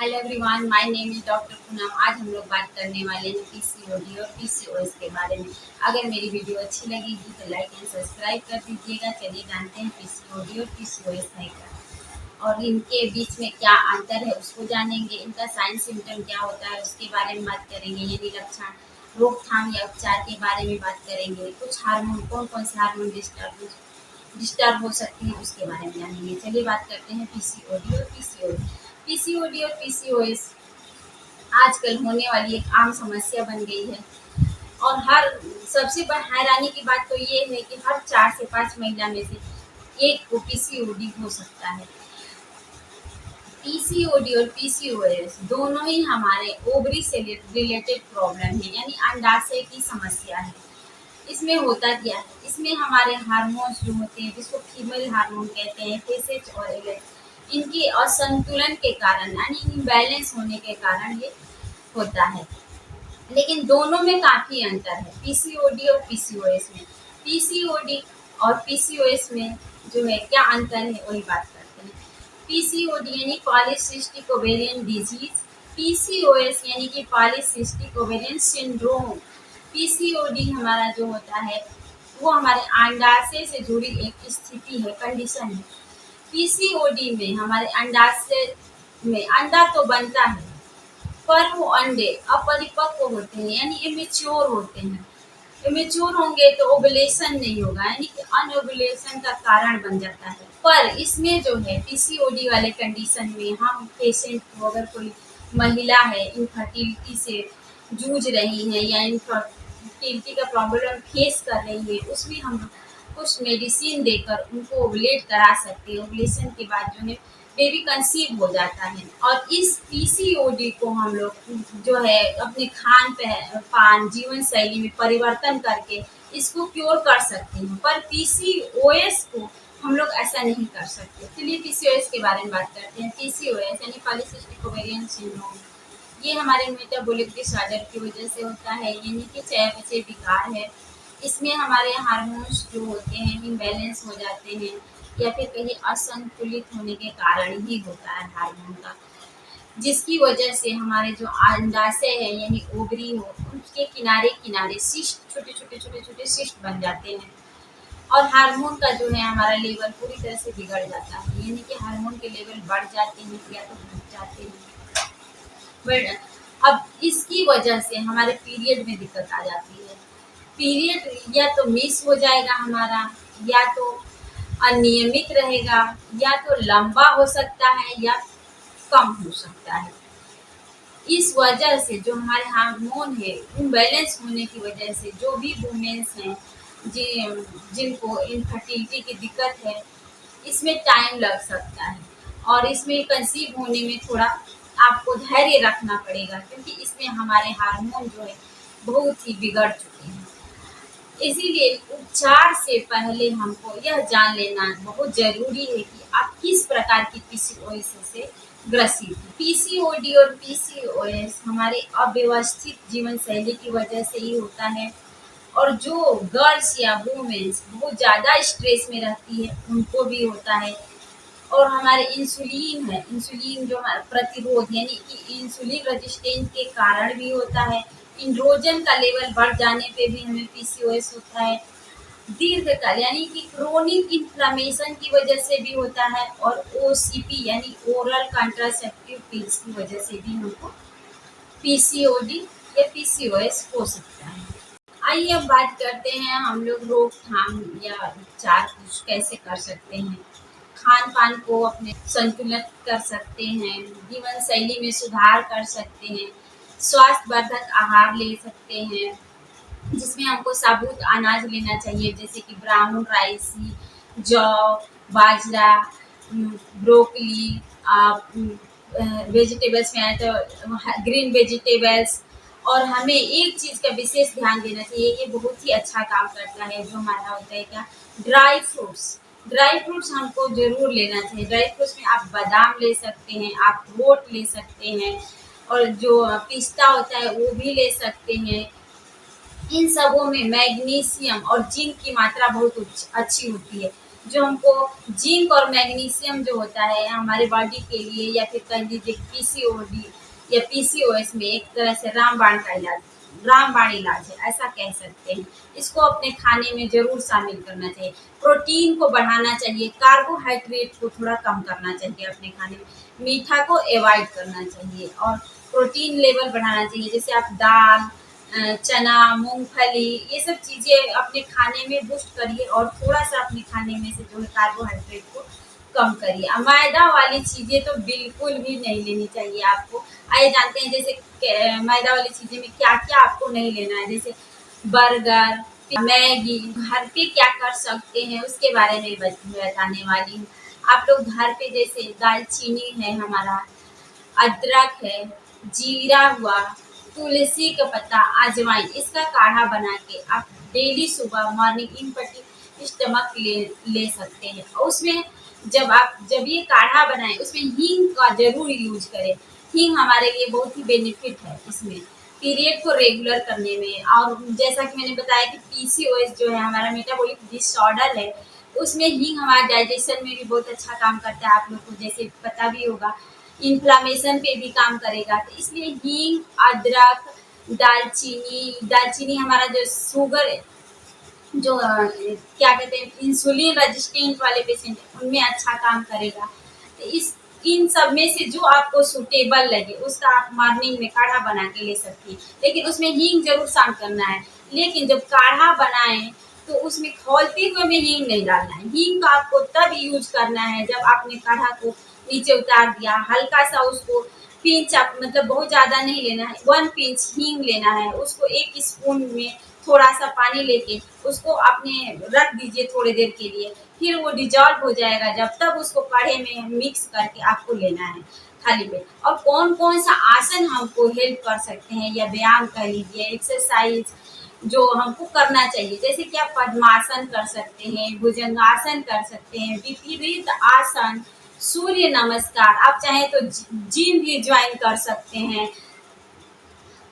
Hello everyone, my name is doctor Poonam. आज हम लोग बात करने वाले हैं पीसीओडी और पीसीओएस के बारे में। अगर मेरी वीडियो अच्छी लगेगी तो लाइक एंड सब्सक्राइब कर दीजिएगा। चलिए जानते हैं पीसीओडी और पीसीओएस है क्या और इनके बीच में क्या अंतर है उसको जानेंगे। इनका साइन सिम्टम क्या होता है उसके बारे में बात करेंगे, यानी लक्षण, रोकथाम या उपचार के बारे में बात करेंगे। कुछ हार्मोन, कौन कौन से हार्मोन डिस्टर्ब हो सकती है उसके बारे में जानेंगे। चलिए बात करते हैं पीसीओडी और पीसीओएस। पीसीओडी और पीसीओएस आजकल होने वाली एक आम समस्या बन गई है और हर सबसे हैरानी की बात तो ये है कि हर 4 से 5 महिला में से एक को पीसीओडी हो सकता है। पीसीओडी और पीसीओएस दोनों ही हमारे ओवरी से रिलेटेड प्रॉब्लम है, यानी अंडाशय की समस्या है। इसमें होता क्या है, इसमें हमारे हार्मोन्स जो होते हैं, जिसको फीमेल हार्मोन कहते हैं, एफएसएच और एलएच, इनके असंतुलन के कारण यानी इम्बैलेंस होने के कारण ये होता है। लेकिन दोनों में काफी अंतर है, पीसीओडी और पीसीओएस में। पीसीओडी और पीसीओएस में जो है क्या अंतर है वही बात करते हैं। पीसीओडी यानी पॉलीसिस्टिक ओवेरियन डिजीज, पीसीओएस यानी कि पॉलीसिस्टिक ओवेरियन सिंड्रोम। पीसीओडी हमारा जो होता है वो हमारे अंडाशय से जुड़ी एक स्थिति है, कंडीशन है। पीसीओडी में हमारे अंडाशय में अंडा तो बनता है पर वो अंडे अपरिपक्व होते हैं, यानी इमेच्योर होते हैं। इमेच्योर होंगे तो ओवुलेशन नहीं होगा, यानी कि अनओवुलेशन का कारण बन जाता है। पर इसमें जो है पीसीओडी वाले कंडीशन में हम पेशेंट को, अगर कोई महिला है इनफर्टिलिटी से जूझ रही है या इनफर्टिलिटी का प्रॉब्लम फेस कर रही है, उसमें हम कुछ मेडिसिन देकर उनको ओवुलेट करा सकते हैं। ओवुलेशन के बाद जो है बेबी कंसीव हो जाता है। और इस पीसीओडी को हम लोग जो है अपने खान पान जीवन शैली में परिवर्तन करके इसको क्योर कर सकते हैं, पर पीसीओएस को हम लोग ऐसा नहीं कर सकते। चलिए पीसीओएस के बारे में बात करते हैं। पीसीओएस यानी पॉलीसिस्टिक ओवेरियन सिंड्रोम, ये हमारे मेटाबॉलिक डिसऑर्डर की वजह से होता है, यानी कि चयापचय विकार है। इसमें हमारे हार्मोन्स जो होते हैं इम्बैलेंस हो जाते हैं या फिर कहीं असंतुलित होने के कारण ही होता है हार्मोन का, जिसकी वजह से हमारे जो अंडाशय है यानी ओवरी हो, उसके किनारे किनारे सिस्ट, छोटे छोटे छोटे छोटे सिस्ट बन जाते हैं और हार्मोन का जो है हमारा लेवल पूरी तरह से बिगड़ जाता है, यानी कि हार्मोन के लेवल बढ़ जाते हैं या तो घट जाते हैं। बट अब इसकी वजह से हमारे पीरियड में दिक्कत आ जाती है। पीरियड या तो मिस हो जाएगा हमारा, या तो अनियमित रहेगा, या तो लंबा हो सकता है या कम हो सकता है। इस वजह से जो हमारे हार्मोन है इम्बैलेंस होने की वजह से जो भी वुमेन्स हैं जिनको इनफर्टिलिटी की दिक्कत है, इसमें टाइम लग सकता है और इसमें कंसीव होने में थोड़ा आपको धैर्य रखना पड़ेगा, क्योंकि इसमें हमारे हार्मोन जो है बहुत ही बिगड़ चुके हैं। इसीलिए उपचार से पहले हमको यह जान लेना बहुत जरूरी है कि आप किस प्रकार की पीसीओएस से ग्रसित हैं। पीसीओडी और पीसीओएस हमारे अव्यवस्थित जीवन शैली की वजह से ही होता है, और जो गर्ल्स या वुमेन्स बहुत ज़्यादा स्ट्रेस में रहती है उनको भी होता है। और हमारे इंसुलिन है, इंसुलिन जो प्रतिरोध यानी कि इंसुलिन रेजिस्टेंस के कारण भी होता है। इंड्रोजन का लेवल बढ़ जाने पे भी हमें पीसीओएस होता है। दीर्घकाल यानी कि क्रोनिक इन्फ्लेमेशन की वजह से भी होता है, और ओसीपी यानी ओरल कॉन्ट्रासेप्टिव पिल्स की वजह से भी हमको पीसीओडी या पीसीओएस हो सकता है। आइए अब बात करते हैं हम लोग रोकथाम या उपचार कुछ कैसे कर सकते हैं। खान पान को अपने संतुलित कर सकते हैं, जीवन शैली में सुधार कर सकते हैं, स्वास्थ्यवर्धक आहार ले सकते हैं, जिसमें हमको साबुत अनाज लेना चाहिए, जैसे कि ब्राउन राइस, जौ, बाजरा, ब्रोकली, वेजिटेबल्स में आए तो ग्रीन वेजिटेबल्स। और हमें एक चीज़ का विशेष ध्यान देना चाहिए, ये बहुत ही अच्छा काम करता है, जो हमारा होता है क्या, ड्राई फ्रूट्स। ड्राई फ्रूट्स हमको ज़रूर लेना चाहिए। ड्राई फ्रूट्स में आप बादाम ले सकते हैं, आप अखरोट ले सकते हैं, और जो पिस्ता होता है वो भी ले सकते हैं। इन सबों में मैग्नीशियम और जिंक की मात्रा बहुत अच्छी होती है, जो हमको जिंक और मैग्नीशियम जो होता है हमारे बॉडी के लिए, या फिर कह लीजिए पीसीओडी या पीसीओएस में एक तरह से रामबाण इलाज है, ऐसा कह सकते हैं। इसको अपने खाने में ज़रूर शामिल करना चाहिए। प्रोटीन को बढ़ाना चाहिए, कार्बोहाइड्रेट को थोड़ा कम करना चाहिए अपने खाने में, मीठा को अवॉइड करना चाहिए और प्रोटीन लेवल बढ़ाना चाहिए। जैसे आप दाल, चना, मूँगफली, ये सब चीज़ें अपने खाने में बूस्ट करिए और थोड़ा-सा अपने खाने में से जो है कार्बोहाइड्रेट को कम करिए। मैदा वाली चीज़ें तो बिल्कुल भी नहीं लेनी चाहिए आपको। आइए जानते हैं जैसे मैदा वाली चीज़ें में क्या-क्या आपको नहीं लेना है। जैसे बर्गर, मैगी, घर पे क्या कर सकते हैं उसके बारे में बताने वाली हूँ। आप लोग घर पे जैसे दालचीनी है हमारा, अदरक है, जीरा हुआ, तुलसी का पत्ता, अजवाइन, इसका काढ़ा बना के आप डेली सुबह मॉर्निंग एम्प्टी स्टमक ले सकते हैं। और उसमें जब ये काढ़ा बनाएं उसमें हींग का ज़रूर यूज करें। हींग हमारे लिए बहुत ही बेनिफिट है इसमें, पीरियड को रेगुलर करने में। और जैसा कि मैंने बताया कि पीसीओएस जो है हमारा मेटाबॉलिक डिसऑर्डर है, उसमें हींग हमारे डाइजेशन में भी बहुत अच्छा काम करता है। आप लोग को जैसे पता भी होगा, इन्फ्लामेशन पे भी काम करेगा। तो इसलिए हींग, अदरक, दालचीनी हमारा जो शुगर जो क्या कहते हैं इंसुलिन रेजिस्टेंट वाले पेशेंट हैं उनमें अच्छा काम करेगा। तो इस इन सब में से जो आपको सूटेबल लगे उसका आप मॉर्निंग में काढ़ा बना के ले सकती हैं। लेकिन उसमें हींग ज़रूर शामिल करना है। लेकिन जब काढ़ा बनाएं तो उसमें खौलते हुए में हींग नहीं डालना है। हींग का आपको तब यूज करना है जब आपने काढ़ा को नीचे उतार दिया, हल्का सा उसको पिंच आप मतलब बहुत ज़्यादा नहीं लेना है, 1 पिंच हींग लेना है। उसको 1 स्पून में थोड़ा-सा पानी लेके उसको आपने रख दीजिए थोड़ी देर के लिए, फिर वो डिज़ॉल्व हो जाएगा जब तक उसको काढ़े में मिक्स करके आपको लेना है थाली में। और कौन-कौन सा आसन हमको हेल्प कर सकते हैं या व्यायाम कह लीजिए, एक्सरसाइज जो हमको करना चाहिए। जैसे कि आप पद्मासन कर सकते हैं, भुजंगासन कर सकते हैं, विपरीत आसन, सूर्य नमस्कार, आप चाहें तो जिम भी ज्वाइन कर सकते हैं।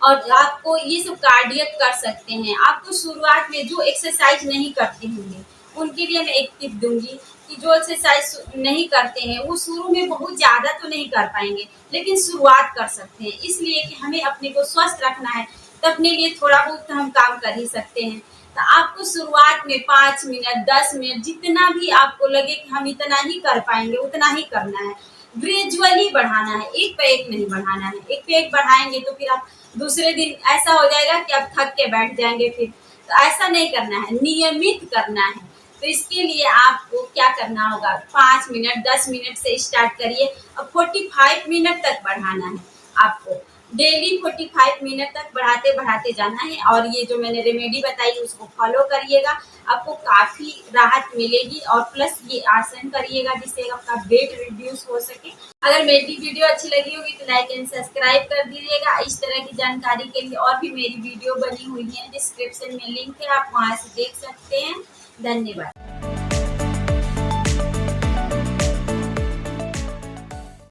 और आपको ये सब कार्डियक कर सकते हैं। आपको शुरुआत में जो एक्सरसाइज नहीं करते होंगे उनके लिए मैं एक टिप दूंगी कि जो एक्सरसाइज नहीं करते हैं वो शुरू में बहुत ज़्यादा तो नहीं कर पाएंगे, लेकिन शुरुआत कर सकते हैं। इसलिए कि हमें अपने को स्वस्थ रखना है तो अपने लिए थोड़ा बहुत तो हम काम कर ही सकते हैं। तो आपको शुरुआत में 5 मिनट, 10 मिनट, जितना भी आपको लगे कि हम इतना ही कर पाएंगे उतना ही करना है। ग्रेजुअली बढ़ाना है, एक पे एक नहीं बढ़ाना है। एक पे एक बढ़ाएंगे तो फिर आप दूसरे दिन ऐसा हो जाएगा कि आप थक के बैठ जाएंगे फिर। तो ऐसा नहीं करना है, नियमित करना है। तो इसके लिए आपको क्या करना होगा, 5 मिनट, 10 मिनट से स्टार्ट करिए और 45 मिनट तक बढ़ाना है आपको। डेली 45 मिनट तक बढ़ाते बढ़ाते जाना है। और ये जो मैंने रेमेडी बताई उसको फॉलो करिएगा, आपको काफ़ी राहत मिलेगी। और प्लस ये आसन करिएगा जिससे आपका वेट रिड्यूस हो सके। अगर मेरी वीडियो अच्छी लगी होगी तो लाइक एंड सब्सक्राइब कर दीजिएगा। इस तरह की जानकारी के लिए और भी मेरी वीडियो बनी हुई है, डिस्क्रिप्शन में लिंक है, आप वहाँ से देख सकते हैं। धन्यवाद।